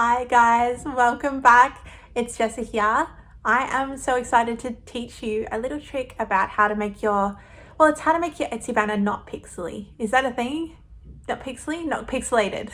Hi guys, welcome back. It's Jessie here. I am so excited to teach you a little trick about how to make it's how to make your Etsy banner not pixely. Is that a thing? Not pixely? Not pixelated.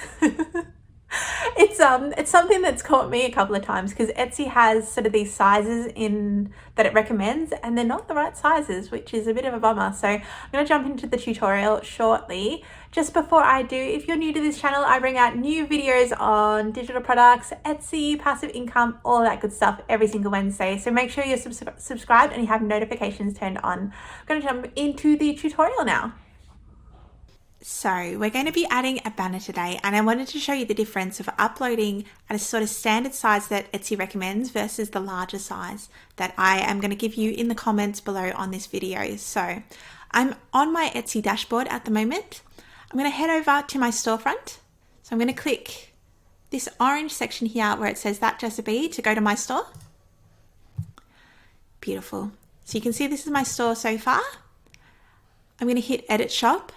It's something that's caught me a couple of times because Etsy has sort of these sizes in that it recommends and they're not the right sizes, which is a bit of a bummer. So I'm going to jump into the tutorial shortly. Just before I do, if you're new to this channel, I bring out new videos on digital products, Etsy, passive income, all that good stuff every single Wednesday. So make sure you're subscribed and you have notifications turned on. I'm going to jump into the tutorial now. So we're going to be adding a banner today, and I wanted to show you the difference of uploading at a sort of standard size that Etsy recommends versus the larger size that I am going to give you in the comments below on this video. So I'm on my Etsy dashboard at the moment. I'm going to head over to my storefront. So I'm going to click this orange section here where it says That Jessie to go to my store. Beautiful. So you can see this is my store so far. I'm going to hit Edit Shop.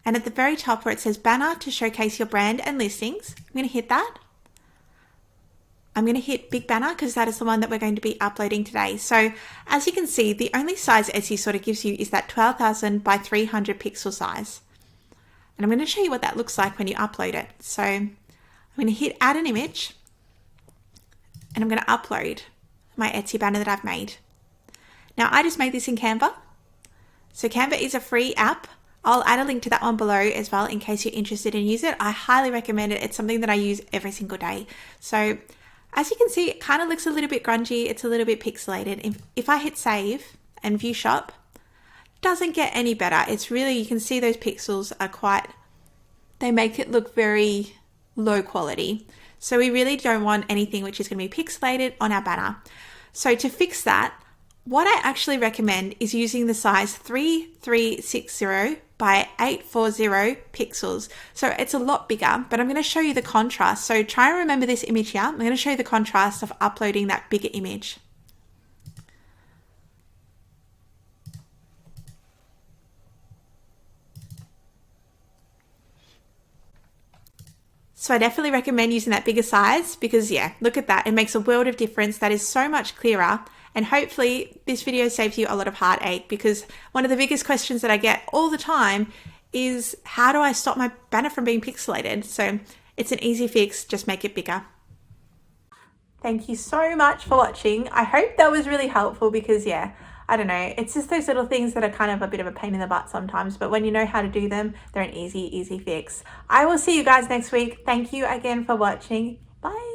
And at the very top where it says banner to showcase your brand and listings, I'm going to hit that. I'm going to hit big banner because that is the one that we're going to be uploading today. So as you can see, the only size Etsy sort of gives you is that 12,000 by 300 pixel size. And I'm going to show you what that looks like when you upload it. So I'm going to hit add an image and I'm going to upload my Etsy banner that I've made. Now I just made this in Canva. So Canva is a free app. I'll add a link to that one below as well in case you're interested in use it. I highly recommend it. It's something that I use every single day. So as you can see, it kind of looks a little bit grungy. It's a little bit pixelated. If I hit save and view shop, doesn't get any better. It's really, you can see those pixels are they make it look very low quality. So we really don't want anything which is going to be pixelated on our banner. So to fix that, what I actually recommend is using the size 3360 by 840 pixels. So it's a lot bigger, but I'm going to show you the contrast. So try and remember this image here. I'm going to show you the contrast of uploading that bigger image. So I definitely recommend using that bigger size because yeah, look at that. It makes a world of difference. That is so much clearer. And hopefully this video saves you a lot of heartache because one of the biggest questions that I get all the time is how do I stop my banner from being pixelated? So it's an easy fix, just make it bigger. Thank you so much for watching. I hope that was really helpful because yeah, I don't know, it's just those little things that are kind of a bit of a pain in the butt sometimes, but when you know how to do them, they're an easy fix. I will see you guys next week. Thank you again for watching. Bye.